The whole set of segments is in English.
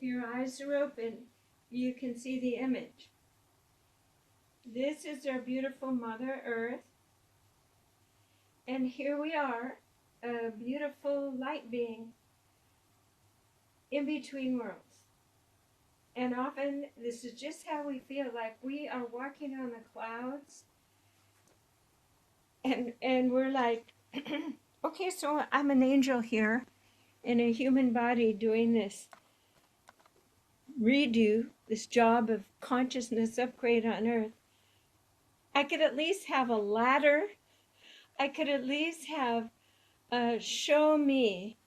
your eyes are open, you can see the image. This is our beautiful Mother Earth. And here we are, a beautiful light being in between worlds. And often this is just how we feel, like we are walking on the clouds. And we're like, okay, so I'm an angel here in a human body doing this redo, this job of consciousness upgrade on Earth. I could at least have a ladder. I could at least have show me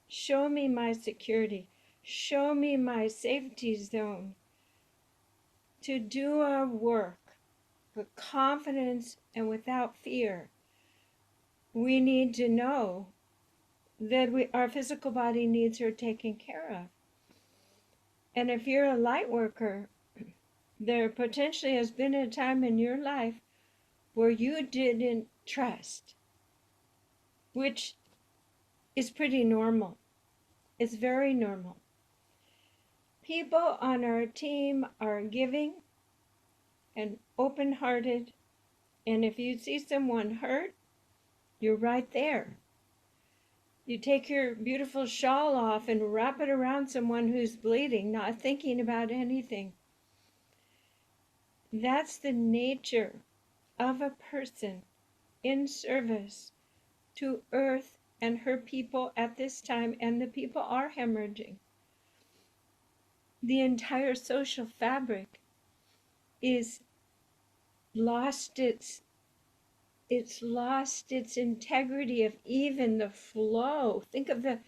my security, show me my safety zone to do our work with confidence and without fear. We need to know that our physical body needs are taken care of. And if you're a light worker, there potentially has been a time in your life where you didn't trust, which is pretty normal. It's very normal. People on our team are giving and open-hearted, and if you see someone hurt, you're right there. You take your beautiful shawl off and wrap it around someone who's bleeding, not thinking about anything. That's the nature of a person in service to Earth and her people at this time, and the people are hemorrhaging. The entire social fabric is lost its integrity of even the flow. Think of the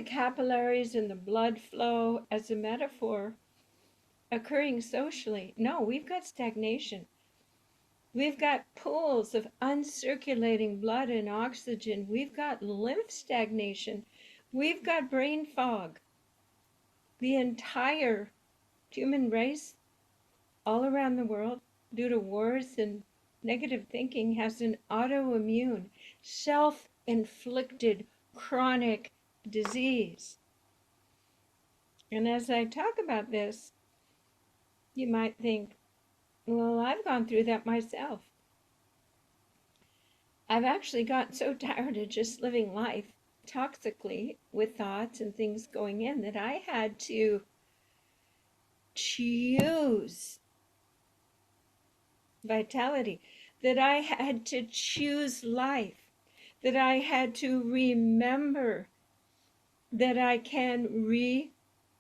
capillaries and the blood flow as a metaphor occurring socially. No, we've got stagnation. We've got pools of uncirculating blood and oxygen. We've got lymph stagnation. We've got brain fog. The entire human race all around the world, due to wars and negative thinking, has an autoimmune, self-inflicted chronic disease. And as I talk about this, you might think, well, I've gone through that myself. I've actually gotten so tired of just living life toxically with thoughts and things going in that I had to choose vitality, that I had to choose life, that I had to remember that I can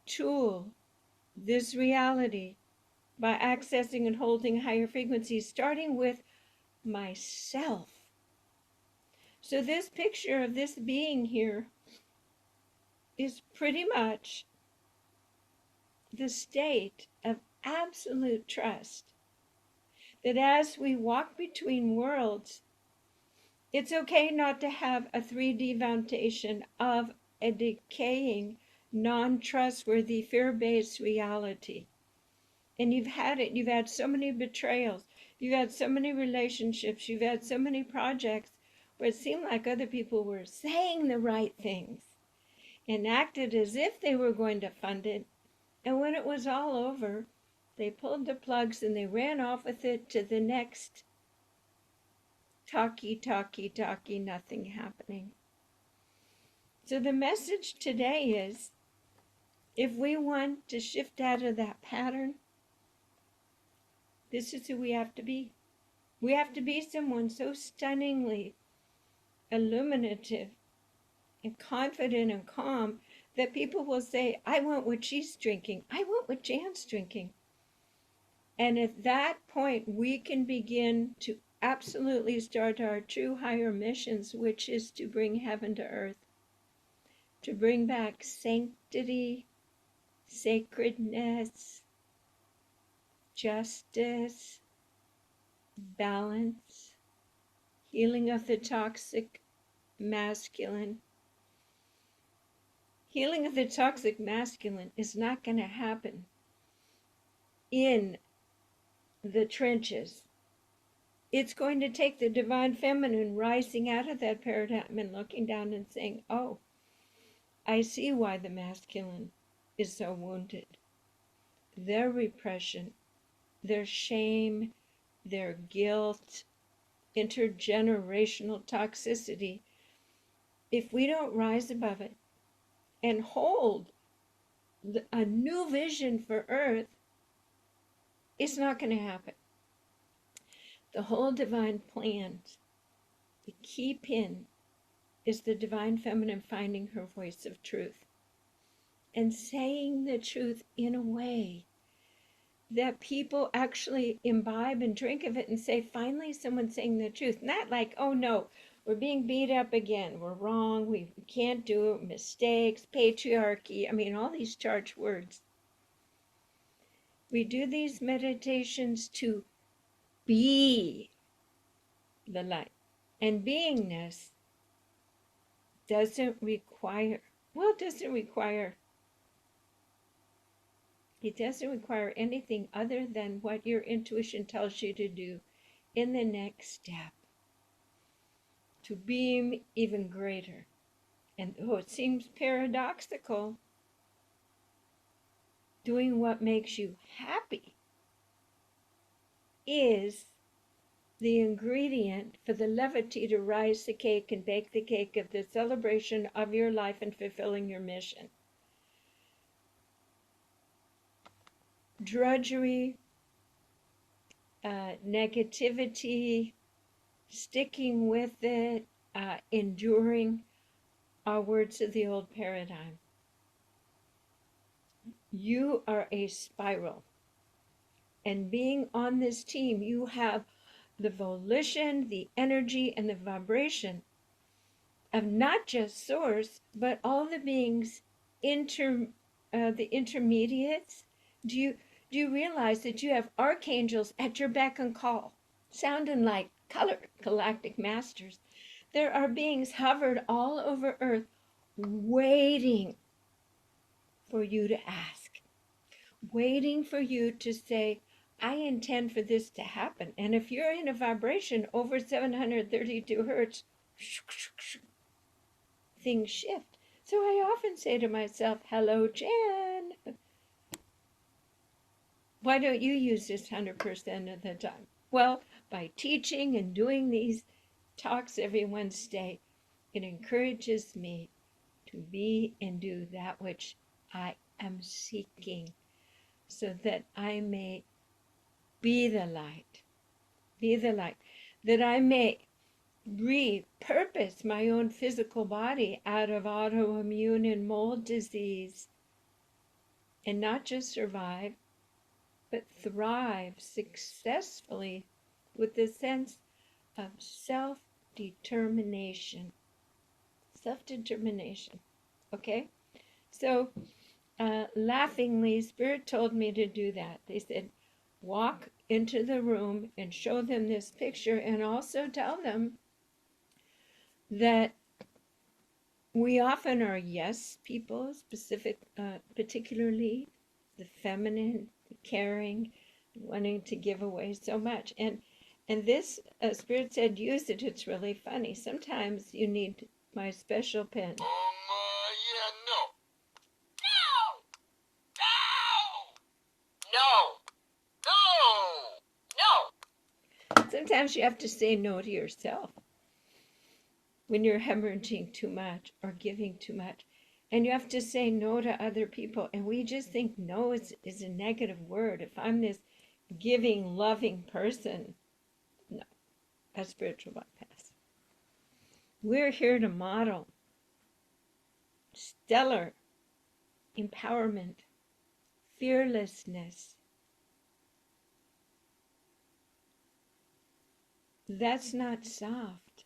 retool this reality by accessing and holding higher frequencies, starting with myself. So this picture of this being here is pretty much the state of absolute trust that as we walk between worlds, it's okay not to have a 3D foundation of a decaying, non-trustworthy, fear-based reality. And you've had it. You've had so many betrayals. You've had so many relationships. You've had so many projects where it seemed like other people were saying the right things and acted as if they were going to fund it. And when it was all over, they pulled the plugs and they ran off with it to the next talky, nothing happening. So the message today is, if we want to shift out of that pattern, this is who we have to be. We have to be someone so stunningly illuminative and confident and calm that people will say, I want what she's drinking. I want what Jan's drinking. And at that point, we can begin to absolutely start our true higher missions, which is to bring heaven to earth, to bring back sanctity, sacredness, justice, balance, healing of the toxic masculine. Healing of the toxic masculine is not going to happen in the trenches. It's going to take the divine feminine rising out of that paradigm and looking down and saying, oh, I see why the masculine is so wounded. Their repression, their shame, their guilt, intergenerational toxicity, if we don't rise above it and hold a new vision for Earth, it's not going to happen. The whole divine plan, the key pin, is the divine feminine finding her voice of truth and saying the truth in a way that people actually imbibe and drink of it and say, finally someone's saying the truth. Not like, oh no, we're being beat up again, we're wrong, we can't do it, mistakes, patriarchy, I mean, all these charged words. We do these meditations to be the light. And beingness doesn't require, well, it doesn't require anything other than what your intuition tells you to do in the next step, to beam even greater. And though it seems paradoxical, doing what makes you happy is the ingredient for the levity to rise the cake and bake the cake of the celebration of your life and fulfilling your mission. Drudgery, negativity, sticking with it, enduring are words of the old paradigm. You are a spiral. And being on this team, you have the volition, the energy, and the vibration of not just Source, but all the beings, the intermediates. Do you realize that you have archangels at your beck and call, sounding like color galactic masters? There are beings hovered all over Earth, waiting for you to ask, waiting for you to say, I intend for this to happen. And if you're in a vibration over 732 hertz, things shift. So I often say to myself, hello, Jan. Why don't you use this 100% of the time? Well, by teaching and doing these talks every Wednesday, it encourages me to be and do that which I am seeking, so that I may be the light, that I may repurpose my own physical body out of autoimmune and mold disease, and not just survive, but thrive successfully with the sense of self-determination. Okay? So, laughingly, Spirit told me to do that. They said, walk into the room and show them this picture, and also tell them that we often are yes people, particularly the feminine, the caring, wanting to give away so much. And this Spirit said, use it. It's really funny. Sometimes you need my special pen. Yeah, no. Sometimes you have to say no to yourself when you're hemorrhaging too much or giving too much. And you have to say no to other people. And we just think no is a negative word. If I'm this giving, loving person, no, a spiritual bypass. We're here to model stellar empowerment, fearlessness. That's not soft.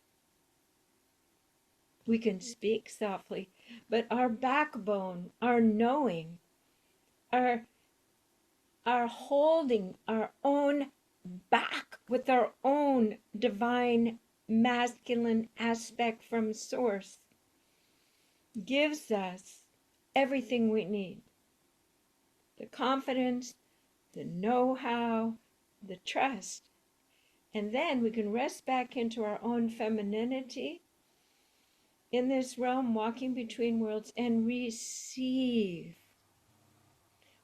We can speak softly, but our backbone, our knowing, our holding our own back with our own divine masculine aspect from Source gives us everything we need. The confidence, the know-how, the trust. And then we can rest back into our own femininity in this realm, walking between worlds, and receive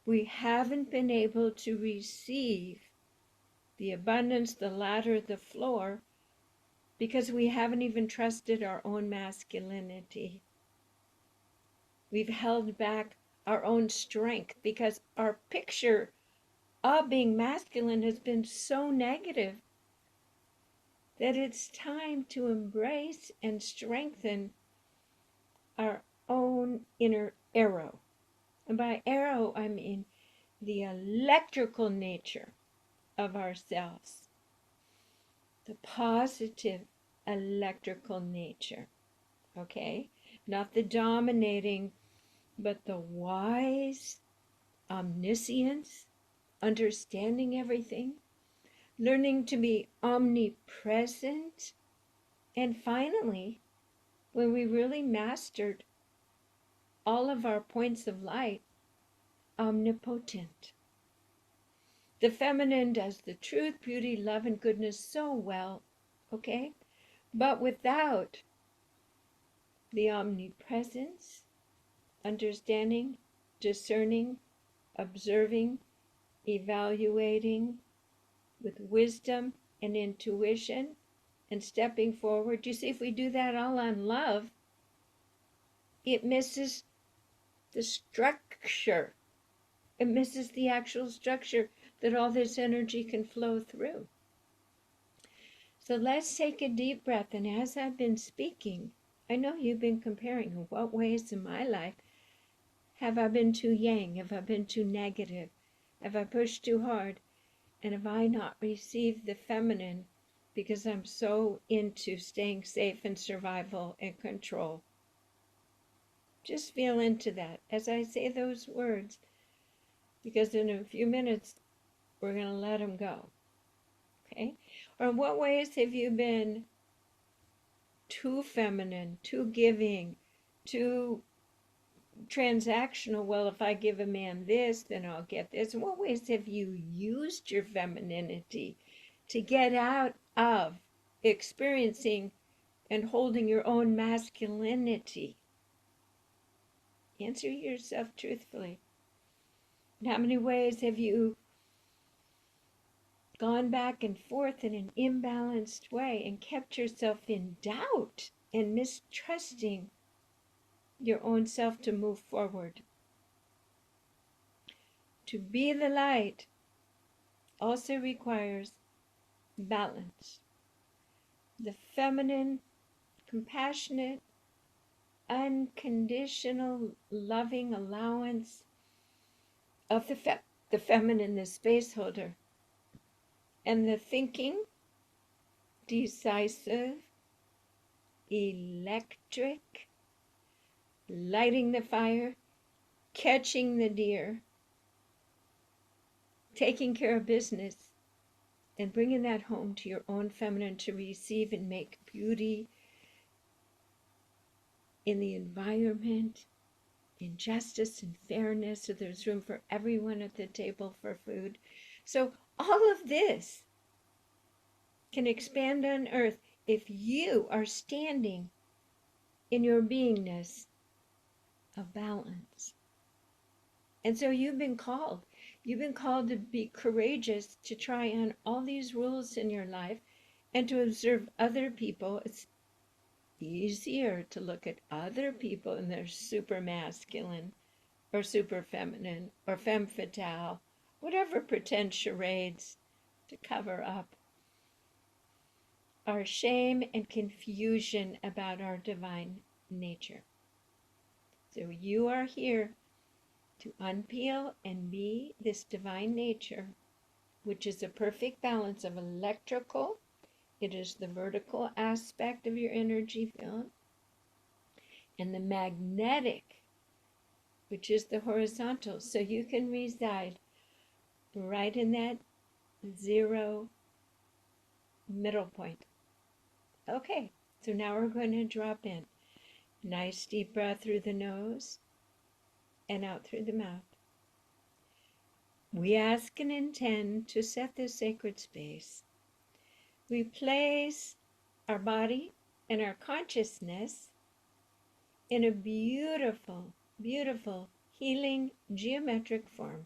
we haven't been able to receive the abundance, the ladder, the floor, because we haven't even trusted our own masculinity. We've held back our own strength because our picture of being masculine has been so negative that it's time to embrace and strengthen our own inner arrow. And by arrow, I mean the electrical nature of ourselves, the positive electrical nature, okay? Not the dominating, but the wise omniscience, understanding everything, learning to be omnipresent, and finally, when we really mastered all of our points of light, omnipotent. The feminine does the truth, beauty, love, and goodness so well, okay? But without the omnipresence, understanding, discerning, observing, evaluating with wisdom and intuition and stepping forward. You see, if we do that all on love, it misses the structure. It misses the actual structure that all this energy can flow through. So let's take a deep breath. And as I've been speaking, I know you've been comparing in what ways in my life have I been too yang? Have I been too negative? Have I pushed too hard? And have I not received the feminine because I'm so into staying safe and survival and control? Just feel into that as I say those words, because in a few minutes, we're going to let them go. Okay? Or in what ways have you been too feminine, too giving, too transactional? Well, if I give a man this, then I'll get this. In what ways have you used your femininity to get out of experiencing and holding your own masculinity? Answer yourself truthfully. In how many ways have you gone back and forth in an imbalanced way and kept yourself in doubt and mistrusting your own self to move forward? To be the light also requires balance. The feminine, compassionate, unconditional, loving allowance of the feminine, the space holder, and the thinking, decisive, electric, lighting the fire, catching the deer, taking care of business, and bringing that home to your own feminine to receive and make beauty in the environment, in justice and fairness, so there's room for everyone at the table for food. So all of this can expand on earth if you are standing in your beingness of balance. And so you've been called. You've been called to be courageous, to try on all these rules in your life and to observe other people. It's easier to look at other people and they're super masculine or super feminine or femme fatale, whatever pretend charades to cover up our shame and confusion about our divine nature. So you are here to unpeel and be this divine nature, which is a perfect balance of electrical. It is the vertical aspect of your energy field, and the magnetic, which is the horizontal. So you can reside right in that zero middle point. Okay, so now we're going to drop in. Nice deep breath through the nose and out through the mouth. We ask and intend to set this sacred space. We place our body and our consciousness in a beautiful, beautiful healing geometric form.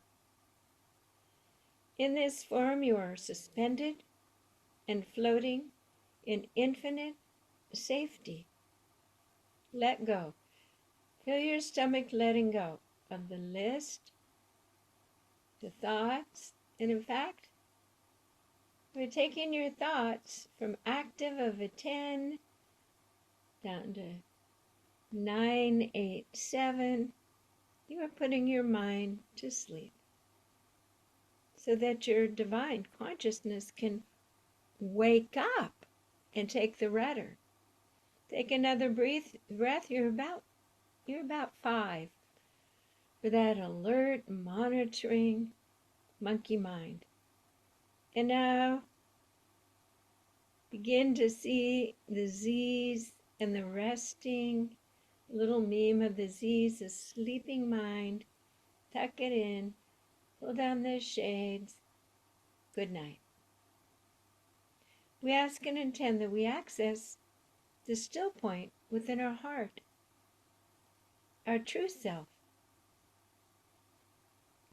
In this form, you are suspended and floating in infinite safety. Let go. Feel your stomach letting go of the list, the thoughts, and in fact, we're taking your thoughts from active of a 10 down to 9, 8, 7. You are putting your mind to sleep so that your divine consciousness can wake up and take the rudder. Take another breath. You're about 5 for that alert, monitoring monkey mind. And now begin to see the Z's and the resting little meme of the Z's, a sleeping mind. Tuck it in, pull down the shades. Good night. We ask and intend that we access the still point within our heart, our true self,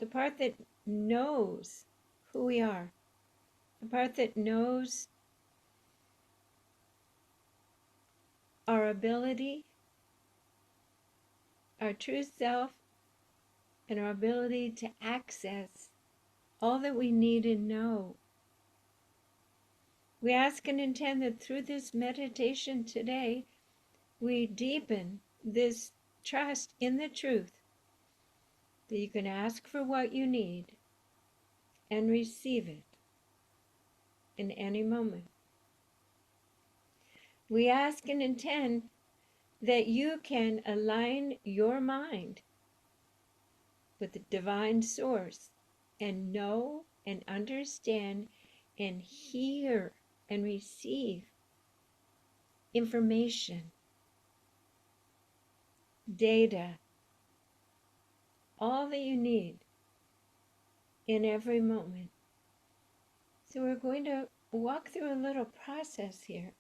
the part that knows who we are, the part that knows our ability, our true self, and our ability to access all that we need and know. We ask and intend that through this meditation today, we deepen this trust in the truth that you can ask for what you need and receive it in any moment. We ask and intend that you can align your mind with the divine source and know and understand and hear and receive information, data, all that you need in every moment. So we're going to walk through a little process here.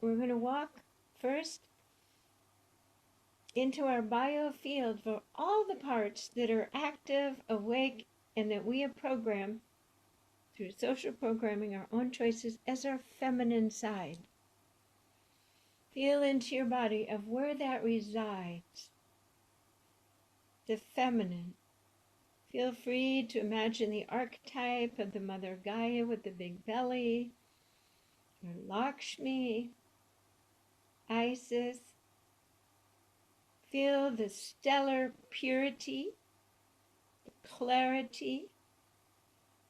We're going to walk first into our biofield for all the parts that are active, awake, and that we have programmed through social programming, our own choices, as our feminine side. Feel into your body of where that resides, the feminine. Feel free to imagine the archetype of the Mother Gaia with the big belly, or Lakshmi, Isis. Feel the stellar purity, the clarity,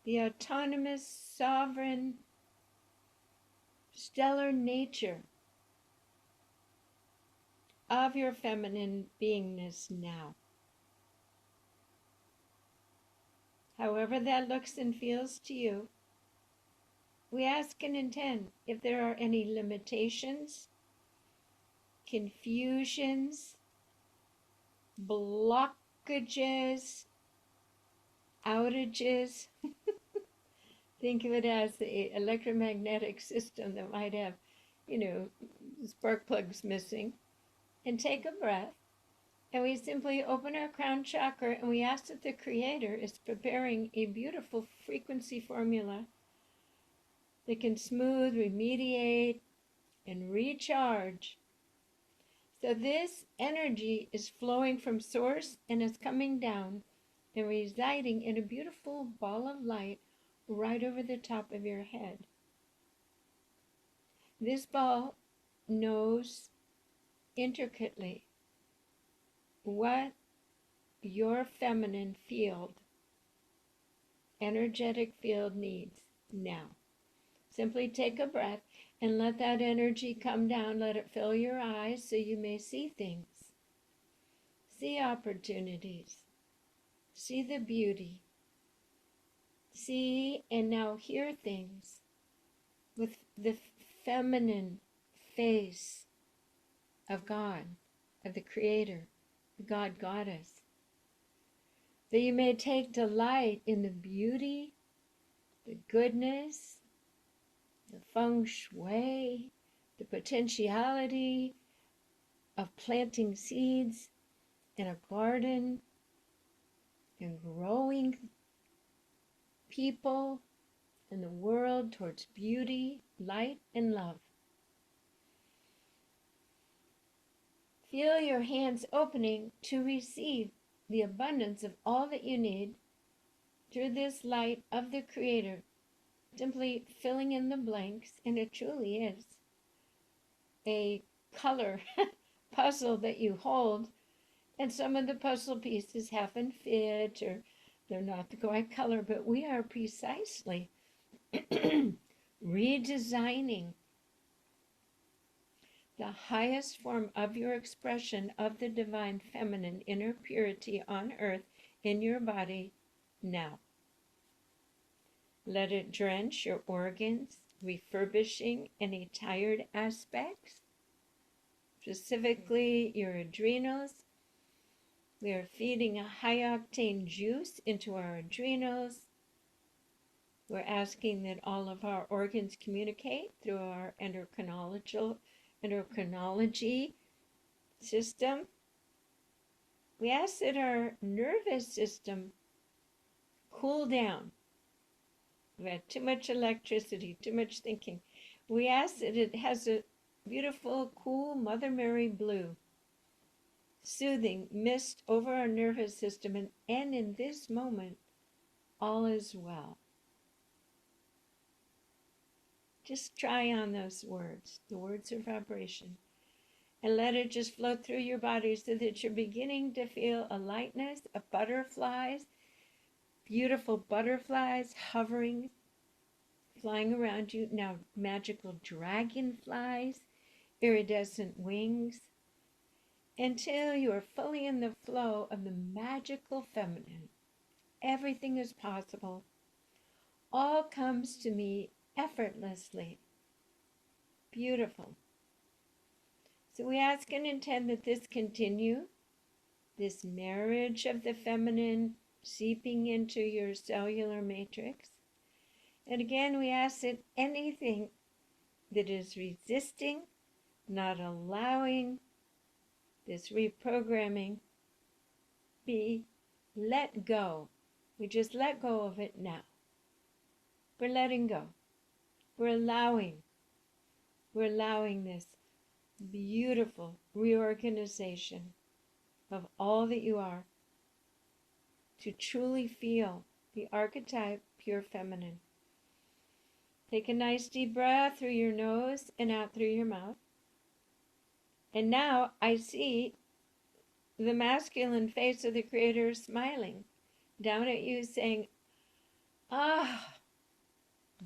the autonomous, sovereign, stellar nature of your feminine beingness now. However that looks and feels to you, we ask and intend if there are any limitations, confusions, blockages, outages. Think of it as the electromagnetic system that might have, spark plugs missing. And take a breath. And we simply open our crown chakra and we ask that the Creator is preparing a beautiful frequency formula that can smooth, remediate, and recharge. So this energy is flowing from source and is coming down and residing in a beautiful ball of light right over the top of your head. This ball knows intricately what your feminine field, energetic field needs now. Simply take a breath and let that energy come down. Let it fill your eyes so you may see things, see opportunities, see the beauty, see and now hear things with the feminine face of God, of the Creator, the God Goddess, that you may take delight in the beauty, the goodness, the feng shui, the potentiality of planting seeds in a garden and growing people and the world towards beauty, light, and love. Feel your hands opening to receive the abundance of all that you need through this light of the Creator, simply filling in the blanks, and it truly is a color puzzle that you hold, and some of the puzzle pieces haven't fit or they're not the right color, but we are precisely redesigning the highest form of your expression of the divine feminine inner purity on earth in your body now. Let it drench your organs, refurbishing any tired aspects, specifically your adrenals. We are feeding a high-octane juice into our adrenals. We're asking that all of our organs communicate through our endocrinology system. We ask that our nervous system cool down. We've had too much electricity, too much thinking. We ask that it has a beautiful, cool Mother Mary blue, soothing mist over our nervous system, and in this moment, all is well. Just try on those words. The words are vibration. And let it just flow through your body so that you're beginning to feel a lightness of butterflies, beautiful butterflies hovering, flying around you. Now, magical dragonflies, iridescent wings, until you are fully in the flow of the magical feminine. Everything is possible. All comes to me effortlessly. Beautiful. So we ask and intend that this continue, this marriage of the feminine seeping into your cellular matrix. And again, we ask that anything that is resisting, not allowing this reprogramming, be let go. We just let go of it now. We're letting go. We're allowing this beautiful reorganization of all that you are to truly feel the archetype pure feminine. Take a nice deep breath through your nose and out through your mouth. And now I see the masculine face of the Creator smiling down at you, saying, ah,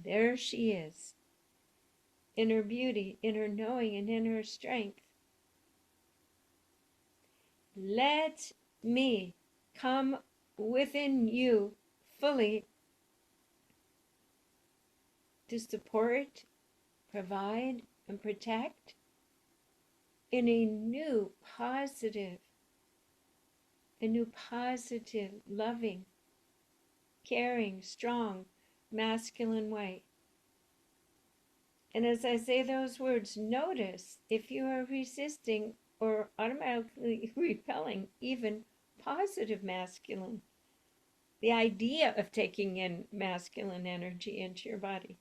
there she is, in her beauty, in her knowing, and in her strength. Let me come within you fully to support, provide, and protect in a new positive, loving, caring, strong, masculine way. And as I say those words, notice if you are resisting or automatically repelling even positive masculine, the idea of taking in masculine energy into your body.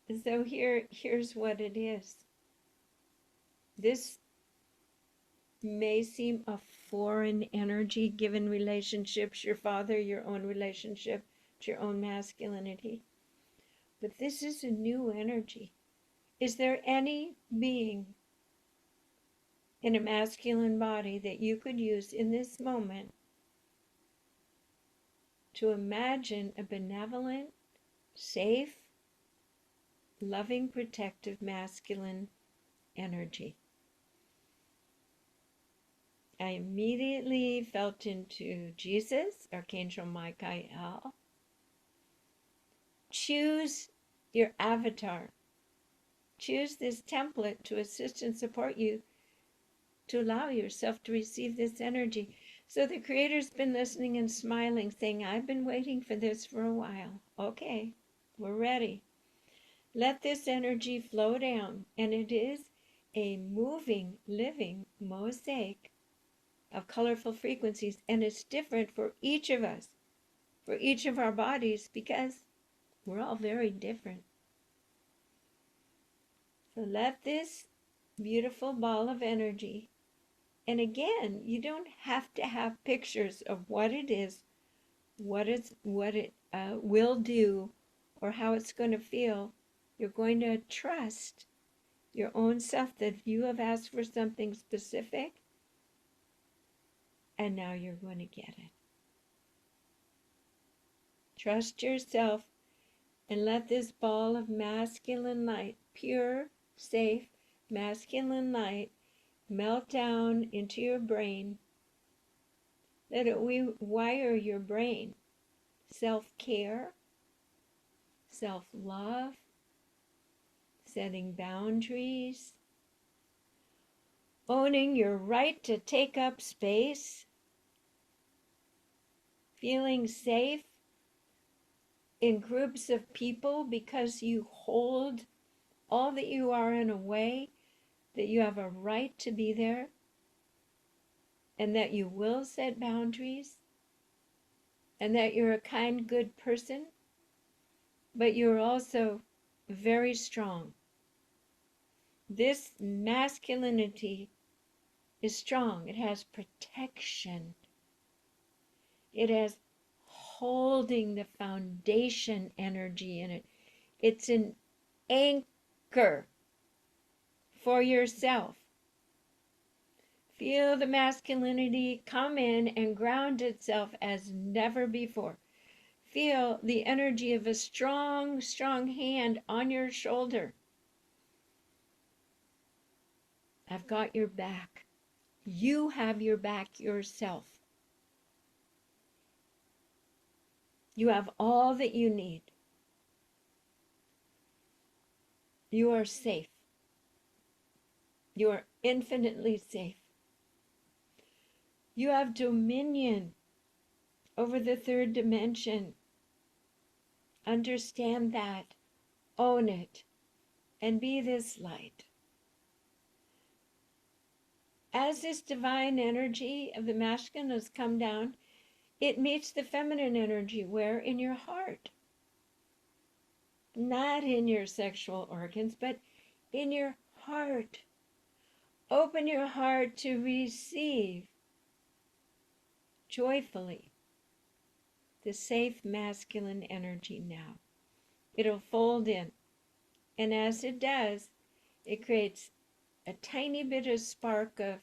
And so here's what it is. This may seem a foreign energy given relationships, your father, your own relationship, your own masculinity. But this is a new energy. Is there any being in a masculine body that you could use in this moment to imagine a benevolent, safe, loving, protective, masculine energy? I immediately felt into Jesus, Archangel Michael. Choose your avatar. Choose this template to assist and support you to allow yourself to receive this energy. So the Creator's been listening and smiling, saying, I've been waiting for this for a while. Okay, we're ready. Let this energy flow down, and it is a moving, living mosaic of colorful frequencies, and it's different for each of us, for each of our bodies, because we're all very different. So let this beautiful ball of energy, and again, you don't have to have pictures of what it is, what it will do, or how it's going to feel. You're going to trust your own self that you have asked for something specific, and now you're going to get it. Trust yourself and let this ball of masculine light, pure, safe, masculine light, melt down into your brain. Let it rewire your brain. Self-care, self-love, setting boundaries, owning your right to take up space, feeling safe in groups of people because you hold all that you are in a way that you have a right to be there, and that you will set boundaries, and that you're a kind, good person, but you're also very strong. This masculinity is strong. It has protection. It has holding the foundation energy in it. It's an anchor for yourself. Feel the masculinity come in and ground itself as never before. Feel the energy of a strong, strong hand on your shoulder. I've got your back. You have your back yourself. You have all that you need. You are safe. You are infinitely safe. You have dominion over the third dimension. Understand that. Own it. And be this light. As this divine energy of the masculine has come down, it meets the feminine energy where? In your heart. Not in your sexual organs, but in your heart. Open your heart to receive joyfully the safe masculine energy now. It'll fold in. And as it does, it creates a tiny bit of spark of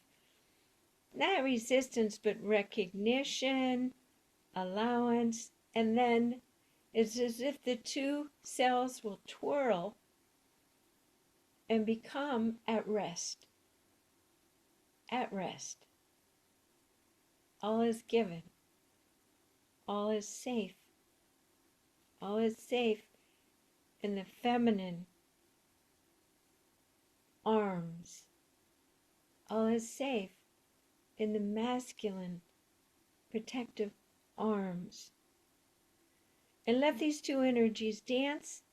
not resistance, but recognition, allowance, and then it's as if the two cells will twirl and become at rest. At rest. All is given. All is safe. All is safe in the feminine arms. All is safe in the masculine protective arms. And let these two energies dance